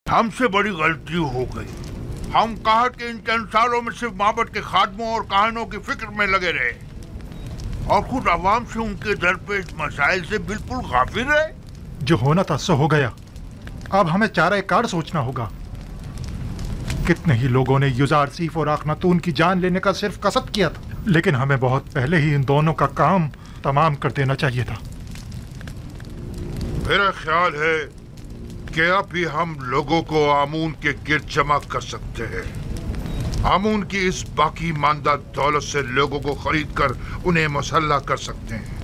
हमसे बड़ी गलती हो गई। हम कहत के इन चंद सालों में सिर्फ माबद के खादमों और कहानों की फिक्र में लगे रहे और खुद अवाम से उनके दरपेश मसाइल से बिल्कुल गाफिल रहे। जो होना था सो हो गया। अब हमें चारा कार सोचना होगा। कितने ही लोगों ने युज़ारसीफ और आखनातून की जान लेने का सिर्फ कसद किया था, लेकिन हमें बहुत पहले ही इन दोनों का काम तमाम कर देना चाहिए था। मेरा ख्याल है कि अब भी हम लोगों को आमून के गिर्द जमा कर सकते हैं। आमून की इस बाकी मानदा दौलत से लोगों को खरीद कर उन्हें मुसल्लह कर सकते हैं।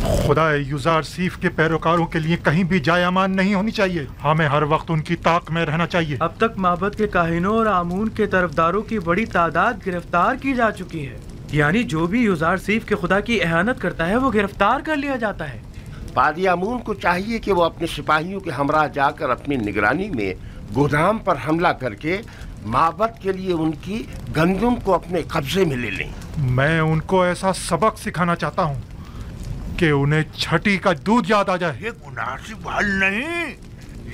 खुदा युज़ारसीफ के पैरोकारों के लिए कहीं भी जाय अमान नहीं होनी चाहिए। हमें हर वक्त उनकी ताक में रहना चाहिए। अब तक माबद के काहिनों और आमून के तरफदारों की बड़ी तादाद गिरफ्तार की जा चुकी है। यानी जो भी युज़ारसीफ के खुदा की एहानत करता है वो गिरफ्तार कर लिया जाता है। पादी आमून को चाहिए कि वो अपने सिपाहियों के हमरा जाकर अपनी निगरानी में गोदाम पर हमला करके माबद के लिए उनकी गंदुम को अपने कब्जे में ले लें। मैं उनको ऐसा सबक सिखाना चाहता हूँ कि उन्हें छठी का दूध याद आ जाए। ये मुनासिब हल नहीं।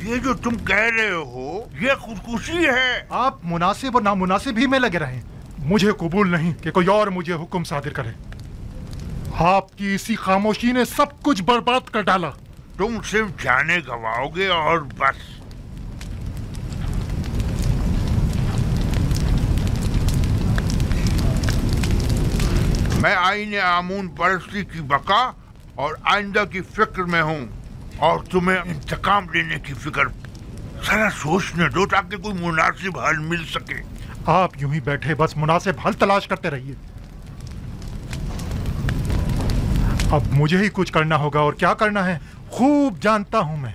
ये जो तुम कह रहे हो ये खुदकुशी है। आप मुनासिब और नामुनासिब ही में लगे रहें। मुझे कबूल नहीं कि कोई और मुझे हुक्म सादिर करे। आपकी इसी खामोशी ने सब कुछ बर्बाद कर डाला। तुम सिर्फ जाने गवाओगे और बस। मैं आईने आमून परस्ती की बका और आइंदा की फिक्र में हूँ और तुम्हें इंतकाम लेने की फिक्र। जरा सोचने दो ताकि कोई मुनासिब हल मिल सके। आप यूं ही बैठे बस मुनासिब हल तलाश करते रहिए। अब मुझे ही कुछ करना होगा और क्या करना है खूब जानता हूं मैं।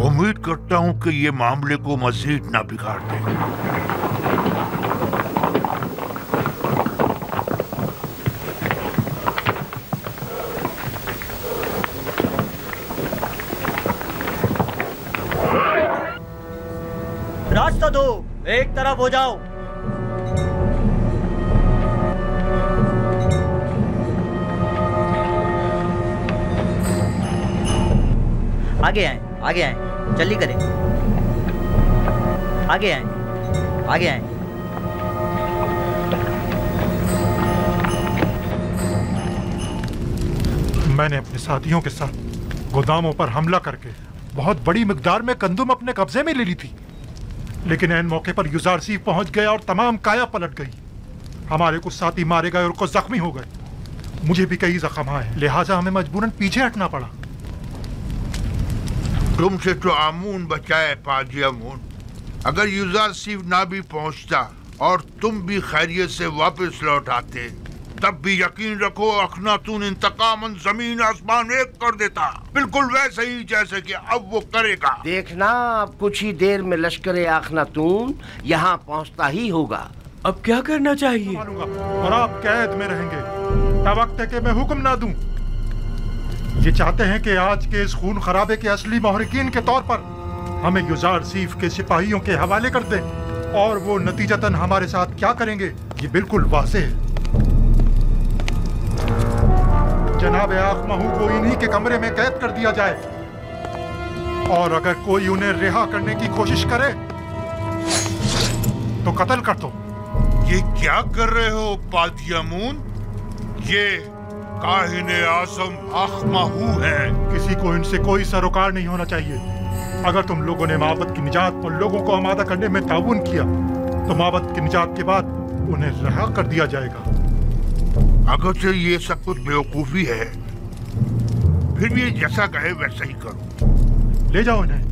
उम्मीद करता हूं कि ये मामले को मजीद ना बिगाड़ दे। रास्ता दो, एक तरफ हो जाओ। आगे आए, आगे आए, जल्दी करें। आगे आए, आगे आए। मैंने अपने साथियों के साथ गोदामों पर हमला करके बहुत बड़ी मिकदार में गंदुम अपने कब्जे में ले ली थी, लेकिन ऐन मौके पर युज़ारसीफ पहुंच गया और तमाम काया पलट गई। हमारे कुछ साथी मारे गए और कुछ जख्मी हो गए। मुझे भी कई जख्म आए, लिहाजा हमें मजबूरन पीछे हटना पड़ा। तुमसे तो आमून बचाए पाजी आमून। अगर युज़ारसीफ ना भी पहुंचता और तुम भी खैरियत से वापस लौट आते तब भी यकीन रखो अखनातून इंतकामन जमीन आसमान एक कर देता, बिल्कुल वैसे ही जैसे कि अब वो करेगा। देखना अब कुछ ही देर में लश्कर आखनातून यहाँ पहुँचता ही होगा। अब क्या करना चाहिए? और आप कैद में रहेंगे तब वक्त है कि मैं हुक्म ना दूं। ये चाहते हैं कि आज के इस खून खराबे के असली महरिकीन के तौर पर हमें युज़ारसीफ के सिपाहियों के हवाले कर दें, और वो नतीजतन हमारे साथ क्या करेंगे ये बिल्कुल वाज़ेह है। जनाब आखमहू को इन्हीं के कमरे में कैद कर दिया जाए, और अगर कोई उन्हें रिहा करने की कोशिश करे तो कत्ल कर दो। ये क्या कर रहे हो पादी आमून? ये काहिने आज़म आखमहू है। किसी को इनसे कोई सरोकार नहीं होना चाहिए। अगर तुम लोगों ने माबद की निजात और लोगों को आमादा करने में ताउन किया तो माबद की निजात के बाद उन्हें रिहा कर दिया जाएगा। अगरचे ये सब कुछ बेवकूफी है, फिर भी जैसा कहे वैसा ही करो। ले जाओ इन्हें।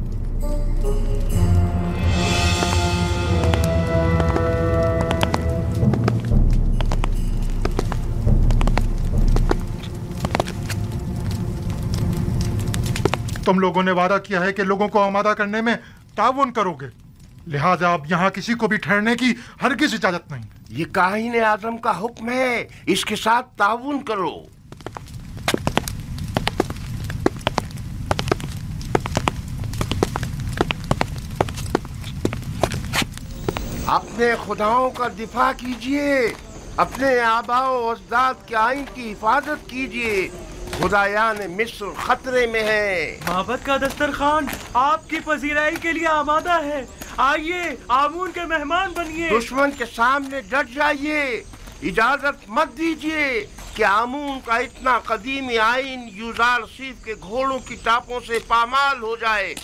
तुम लोगों ने वादा किया है कि लोगों को आमादा करने में ताउन करोगे, लिहाजा अब यहाँ किसी को भी ठहरने की हरगिज़ इजाजत नहीं। ये काहिने आज़म का हुक्म है, इसके साथ ताउन करो। अपने खुदाओं का दिफा कीजिए, अपने आबाओ अजदाद के आइन की हिफाजत कीजिए खुदायान मिस्र खतरे में है। माबद का दस्तरखान आपकी पजीराई के लिए आमादा है। आइए, आमून के मेहमान बनिए। दुश्मन के सामने डट जाइए। इजाजत मत दीजिए कि आमून का इतना कदीमी आइन यूजार सीफ के घोड़ों की टापों से पामाल हो जाए।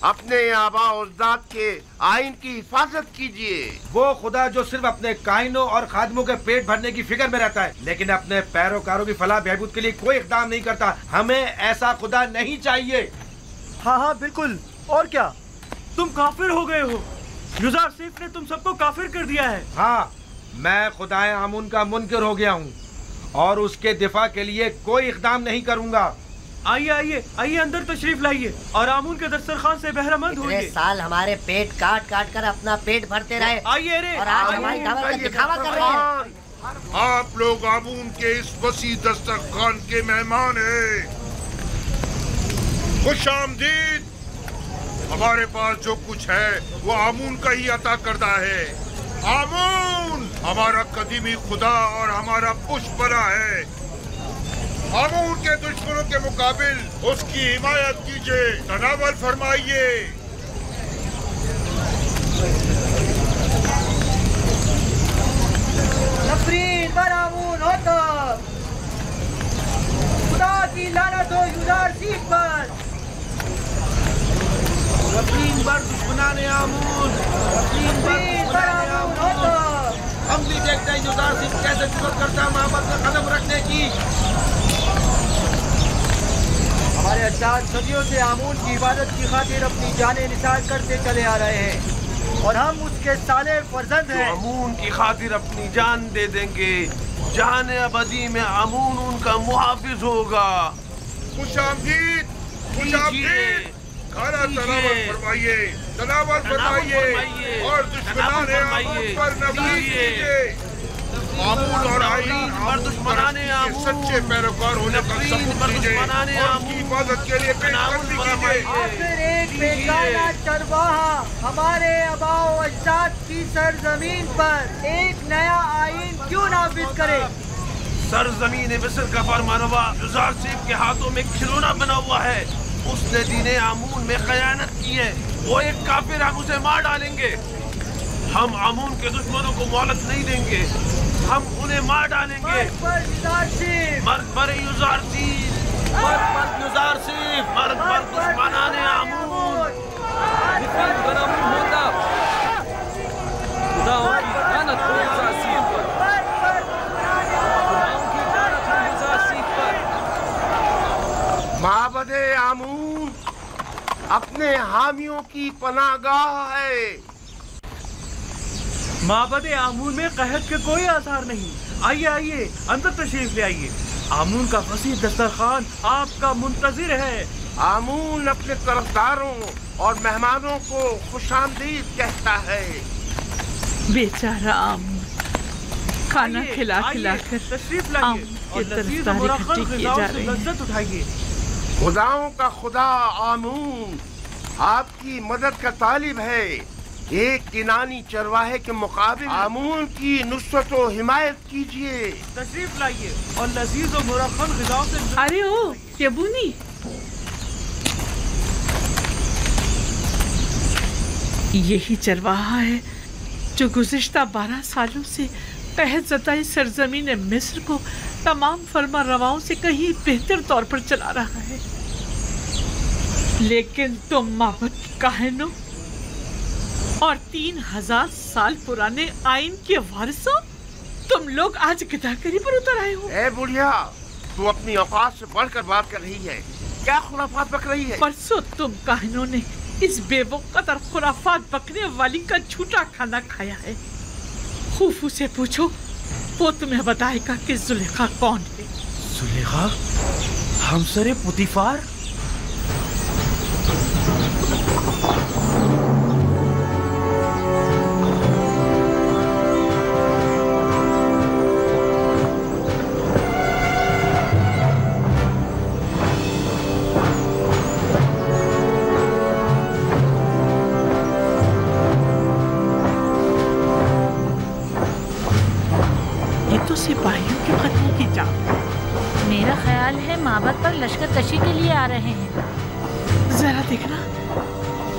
अपने आबा अजदाद के आइन की हिफाजत कीजिए। वो खुदा जो सिर्फ अपने कायनों और खादमों के पेट भरने की फिक्र में रहता है, लेकिन अपने पैरोकारों की फलाह बहबूद के लिए कोई इक़दाम नहीं करता। हमें ऐसा खुदा नहीं चाहिए। हाँ हाँ बिल्कुल। और क्या, तुम काफिर हो गए हो। यूजार सीफ ने तुम सबको काफिर कर दिया है। हाँ, मैं खुदाए आमून का मुनकिर हो गया हूँ और उसके दिफा के लिए कोई इक़दाम नहीं करूँगा। आइए आइए आइए, अंदर तशरीफ लाइए और आमून के दस्तरखान से बहरामंद होइए। साल हमारे पेट काट काट कर अपना पेट भरते रहे। आइए रे, और आज हमारी दावत का दिखावा कर रहे हैं। आप लोग आमून के इस वसी दस्तरखान के मेहमान हैं। खुश आमदीद। हमारे पास जो कुछ है वो आमून का ही अता करता है। आमून हमारा कदीमी खुदा और हमारा पुष्पना है। आमून के दुश्मनों के मुकाबिल उसकी हिमायत कीजिए, तनावल फरमाइए। नफरीन पर आमून हो तो खुदा की लानत हो यूजार सीफ पर। नफरीन पर दुश्मनाने आमून, नफरीन पर आमून हो तो। हम भी देखते हैं यूजार सीफ कैसे जुर्रत करता है मोहब्बत का कदम रखने की। हमारे अजदाद सदियों से आमून की इबादत की खातिर अपनी जानें निसार करते चले आ रहे हैं और हम उसके साले फर्जंद हैं। आमून की खातिर अपनी जान दे देंगे। जान अबदी में आमून उनका मुहाफिज होगा। खुशामदीद, खुशामदीद। खाना तनावल फरमाइए, तनावल फरमाइए और दुश्मनाने आमून पर नफरत कीजिए। आमून और आईन पर दुश्मनाने आमून सच्चे पैरोकार होने का सबूत दीजिए और उनकी इबादत के लिए पेशकश कीजिए। आखिर एक बेगाना चरवाहा हमारे आबाओ अजदाद की सरजमीन पर एक नया आईन क्यों नाफिज करे? सरजमीन मिस्र का फरमानवा यूजार सीफ के हाथों में खिलौना बना हुआ है। उसने दीने आमून में खयानत की है। वो एक काफिर, हम उसे मार डालेंगे। हम आमून के दुश्मनों को मोहलत नहीं देंगे। हम उन्हें मार डालेंगे। मर्द पर यूजार सीफ, मर्द पर यूजार सीफ, मर्द पर यूजार सीफ, मर्द पर दुश्मनाने आमून। नफरीन पर आमून होता खुदाओं की लानत हो यूजार सीफ पर। खुदाओं की लानत हो यूजार सीफ पर। माबदे आमून अपने हामियों की पनाहगाह है। माबद आमून में कहत के कोई आसार नहीं। आइए आइए, अंदर तशरीफ ले आइए। आमून का वसी दस्तरखान आपका मुंतजिर है। आमून अपने तरफदारों और मेहमानों को खुशामदीद कहता है। बेचारा आमून खाना खिला खिला कर तशरीफ आमून लाइए के और लजीज तरफदारी मुरखल इकट्ठी की ग़िज़ाओं जा से रही है। लज्जत उठाइए। खुदाओं का खुदा आमून आपकी मदद का तालिब है। एक किनानी चरवाहे के मुकाबिल आमून की नुसरत व हिमायत कीजिए। तशरीफ लाइए और लजीज और मुरखल ग़िज़ाओं से। अरे ओ यबूनी, यही चरवाहा है जो गुज़िश्ता 12 सालों से कहज़ताई सरजमीन मिस्र को तमाम फरमा रवाओं से कहीं बेहतर तौर पर चला रहा है। लेकिन तुम माबद की काहिनों और 3000 साल पुराने आइन के वारिसों, तुम लोग आज गिदाकरी पर उतर आए हो। ए बुढ़िया, तू अपनी औकात से बढ़कर बात कर रही है। क्या खुराफात बक रही है? परसों तुम काहिनों ने इस बेवकूफ़ और खुराफात बकने वाली का झूठा खाना खाया है। खूफू से पूछो, वो तुम्हें बताएगा कि जुलेखा कौन है। जुलेखा? हमसरे पुतीफार? सिपाहियों के कत्ल की जान। मेरा ख्याल है माबद पर लश्कर कशी के लिए आ रहे हैं। जरा देखना,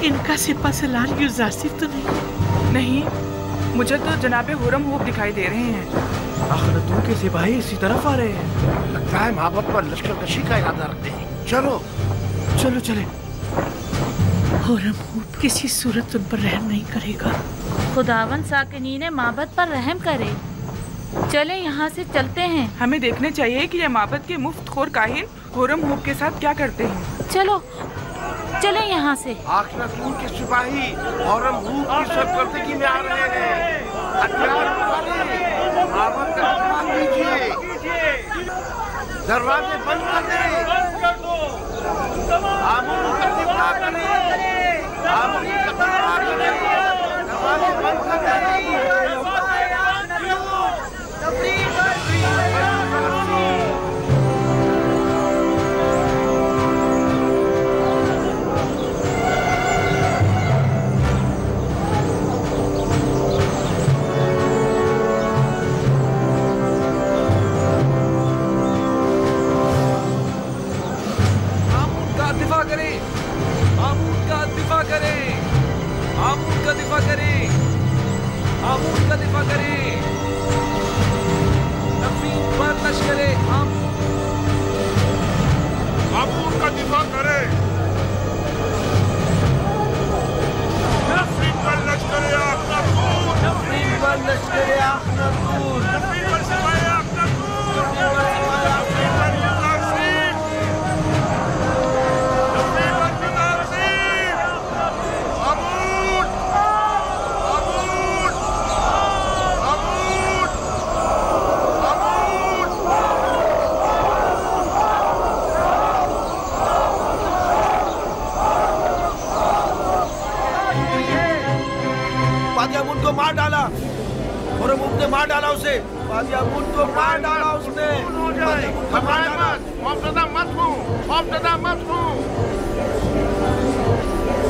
इनका सिपा सलार युज़ारसीफ तो नहीं? नहीं, मुझे तो जनाबे हुरम हूब दिखाई दे रहे हैं। अखनतून के सिपाही इसी तरफ आ रहे हैं। लगता है माबद पर लश्कर कशी का इरादा रखते हैं। चलो चलो चले। हुरम हूब किसी सूरत उन पर रहम नहीं करेगा। खुदावन साकिनीन माबद पर रहम करे। चले यहाँ से चलते हैं। हमें देखने चाहिए कि ये माबद के मुफ्तखोर काहिन हुरम हूब के साथ क्या करते हैं। चलो चले यहाँ से। अखनतून के सिपाही हुरम हूब की सरकर्दगी में आ रहे हैं। हथियार उठाइए, माबद का सामान लीजिए, दरवाजे बंद कर दें, आमून का दिफा करें, आमून का दिफा करें, दरवाजे बंद कर दें।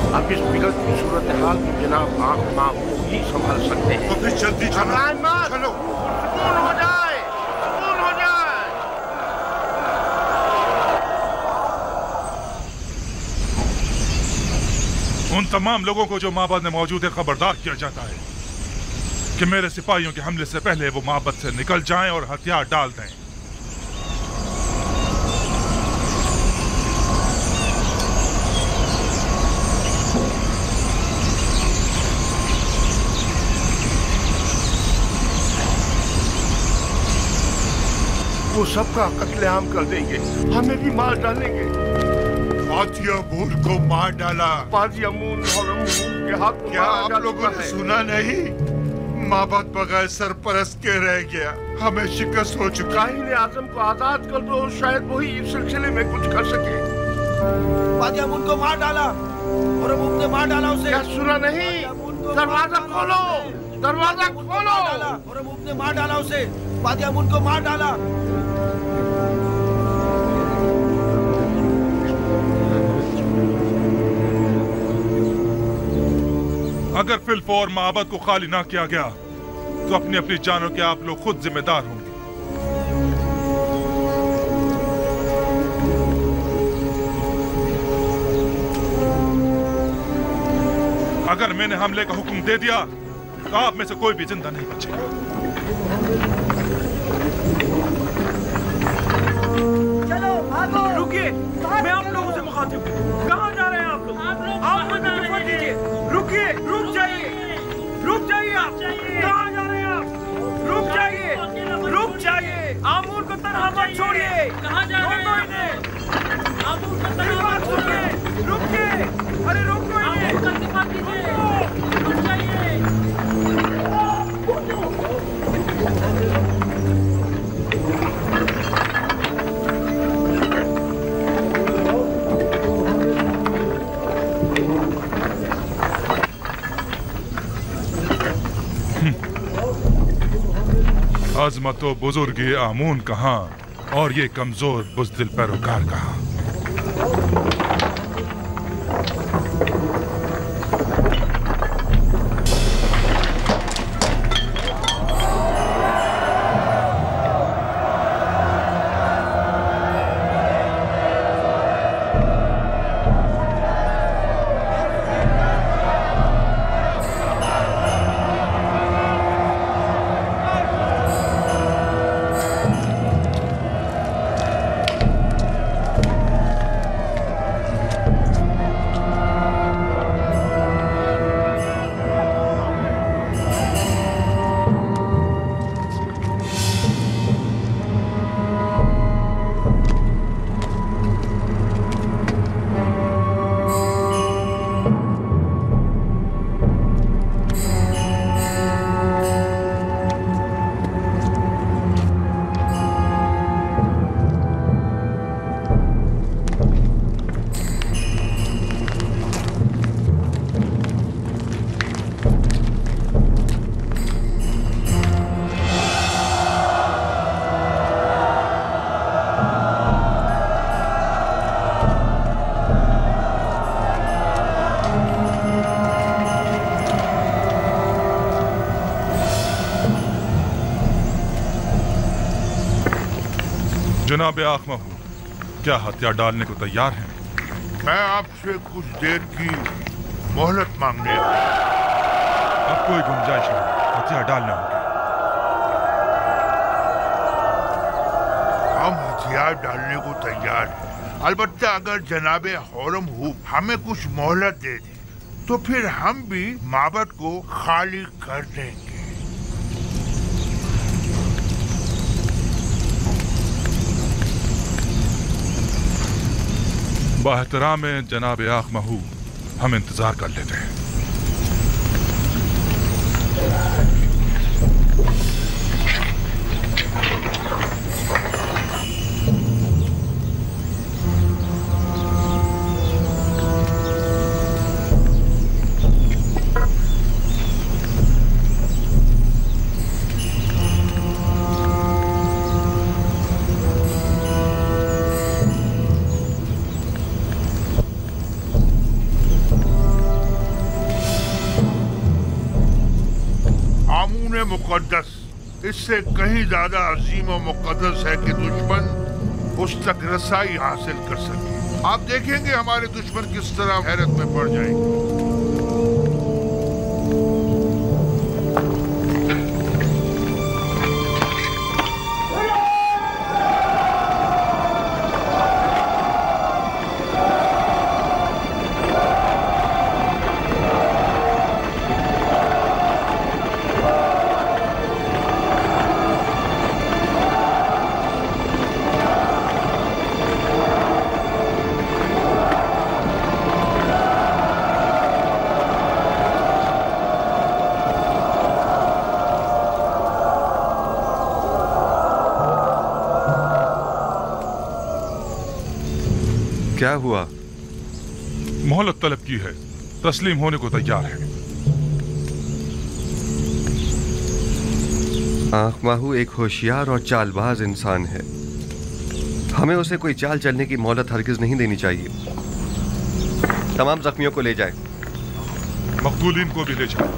अब इस बिगड़ की सूरत हाल की जनाब आंख माहूब ही संभाल सकते हैं। तो फिर जल्दी चलो, चलो, सुकून हो जाए, सुकून हो जाए। उन तमाम लोगों को जो माबद में मौजूद है खबरदार किया जाता है कि मेरे सिपाहियों के हमले से पहले वो माबद से निकल जाएं और हथियार डाल दें। वो सबका कत्लेआम कर देंगे, हमें भी मार डालेंगे। फातिया मून को मार डाला। फातिया मून हुरम हूब के हाथ क्या आप लोगों ने सुना नहीं? माबद बगैर सरपरस्त के रह गया, हमें शिकस्त हो चुका। काहिन आजम को आजाद कर दो, शायद वही इस सिलसिले में कुछ कर सके। फातिया मून को मार डाला, हुरम हूब ने मार डाला उसे। क्या सुना नहीं? दरवाजा खोलो, दरवाजा खोलो। हुरम हूब ने मार डाला उसे, फातिया मून को मार डाला। अगर फिलफौर माबद को खाली ना किया गया तो अपनी अपनी जानों के आप लोग खुद जिम्मेदार होंगे। अगर मैंने हमले का हुक्म दे दिया तो आप में से कोई भी जिंदा नहीं बचेगा। चलो भागो। रुकिए, मैं आप लोगों से मुखातिब हूँ। कहाँ जा रहे हैं आप लोग? आप मुझे दिफा कीजिए। रुकिए, रुक जाइए, रुक जाइए। आप कहाँ जा रहे हैं? आप रुक जाइए, रुक जाइए। आमूर को तनहा मत छोड़िए। कहाँ जा रहे हैं? आमूर को तनहा मत छोड़िए। रुकिए, अरे रुको, आमूर का दिफा कीजिए। रुक जाइए। अज़मत व बुजुर्गी आमून कहाँ और ये कमजोर बुज़दिल पैरोकार कहाँ? जनाब आखमा हूँ, क्या हथियार डालने को तैयार हैं? मैं आपसे कुछ देर की मोहलत मांगने आया। अब कोई गुंजाइश नहीं, हथियार डालने होंगे। हम हथियार डालने को तैयार हैं, अलबत्ता अगर जनाबे हौरम हूब हमें कुछ मोहलत दे दे तो फिर हम भी माबद को खाली कर देंगे। बाहतराम जनाब आखमा हूँ, हम इंतजार कर लेते हैं। मुकद्दस इससे कहीं ज्यादा अजीम और मुकद्दस है कि दुश्मन उस तक रसाई हासिल कर सके। आप देखेंगे हमारे दुश्मन किस तरह हैरत में पड़ जाएंगे। क्या हुआ? मोहलत तलब की है, तस्लीम होने को तैयार है। आखमाहू एक होशियार और चालबाज इंसान है, हमें उसे कोई चाल चलने की मोहलत हरगिज नहीं देनी चाहिए। तमाम जख्मियों को ले जाएं। मकतूलीन को भी ले जाएं।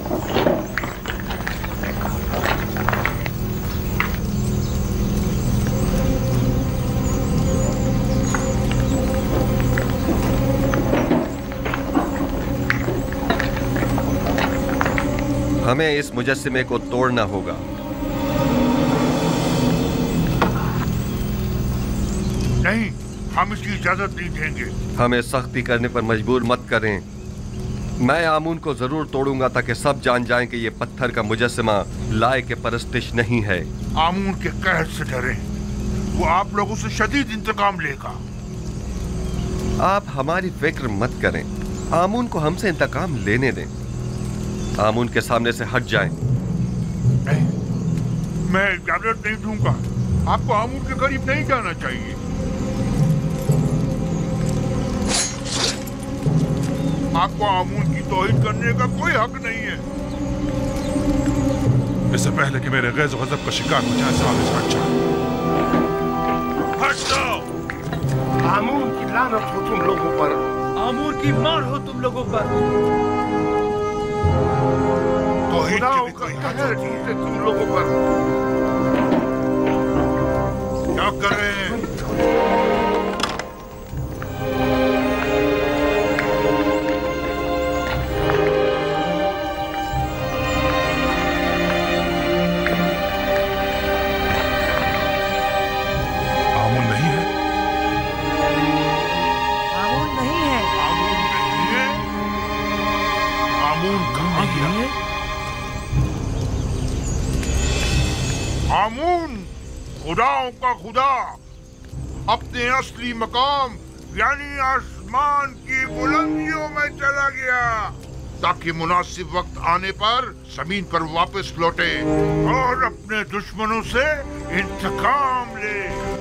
हमें इस मुजस्सिमे को तोड़ना होगा। नहीं, हम इसकी इजाजत नहीं देंगे। हमें सख्ती करने पर मजबूर मत करें। मैं आमून को जरूर तोड़ूंगा ताकि सब जान जाएं कि ये पत्थर का मुजस्सिमा लाए के परस्तिश नहीं है। आमून के कहर से डरें, वो आप लोगों से शदीद इंतकाम लेगा। आप हमारी फिक्र मत करें, आमून को हमसे इंतकाम लेने दें। आमून के सामने से हट जाएं। नहीं, मैं इजाजत नहीं दूंगा। आपको आमून के करीब नहीं जाना चाहिए। आपको आमून की तौहीद करने का कोई हक नहीं है। इससे पहले कि मेरे गैज़ गज़ब का शिकार हो जाए, सामने से हट जाओ। हट जाओ। आमून की लानत हो तुम लोगों पर। आमून की मार हो तुम लोगों पर। खुदाओं का कहर है तुम लोगों पर। क्या कर रहे हैं? आमून नहीं है। आमून नहीं है। आमून नहीं है। आमून कहाँ गया? आमून खुदाओं का खुदा अपने असली मकाम यानी आसमान की बुलंदियों में चला गया ताकि मुनासिब वक्त आने पर जमीन पर वापस लौटे और अपने दुश्मनों से इंतकाम ले।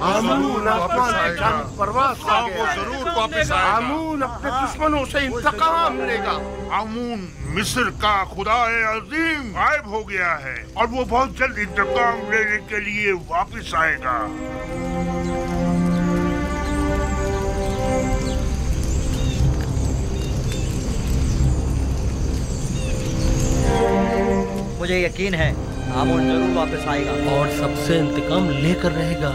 आमून आसमान की जानब परवाज़ कर गया। वो जरूर वापस आएगा। आमून अपने दुश्मनों से इंतकाम लेगा। आमून मिस्र का खुदाए अजीम गायब हो गया है और वो बहुत जल्द इंतकाम लेने के लिए वापस आएगा। मुझे यकीन है आमून जरूर वापस आएगा और सबसे इंतकाम लेकर रहेगा।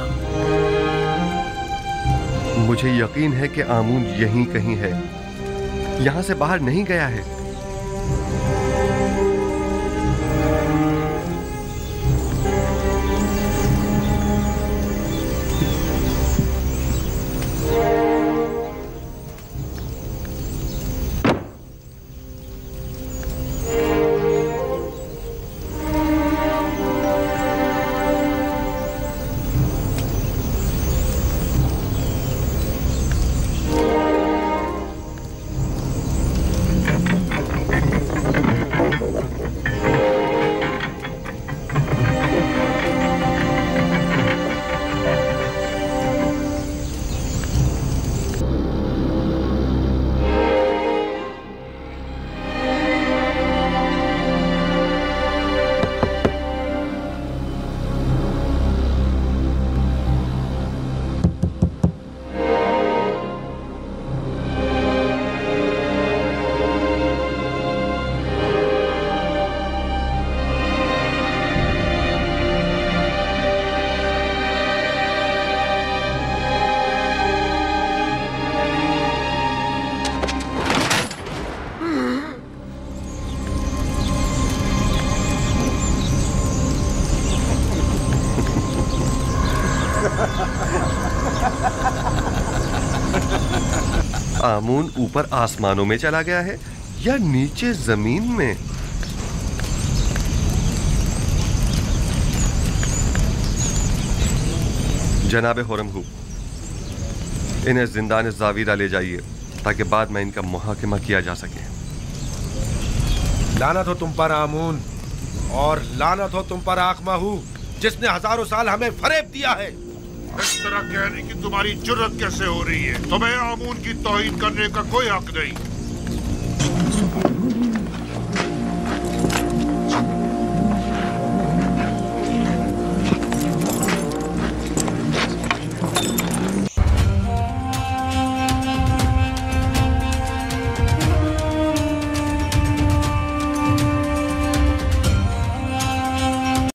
मुझे यकीन है कि आमून यहीं कहीं है, यहां से बाहर नहीं गया है। आमून ऊपर आसमानों में चला गया है या नीचे जमीन में? जनाबे हुरमहू, इन्हें जिंदान जावीरा ले जाइए ताकि बाद में इनका मुहाकिमा किया जा सके। लानत हो तुम पर आमून, और लानत हो तुम पर आखमाहू, जिसने हजारों साल हमें फरेब दिया है। इस तरह कहने की तुम्हारी जुर्रत कैसे हो रही है? तुम्हें आमून की तौहीन करने का कोई हक नहीं।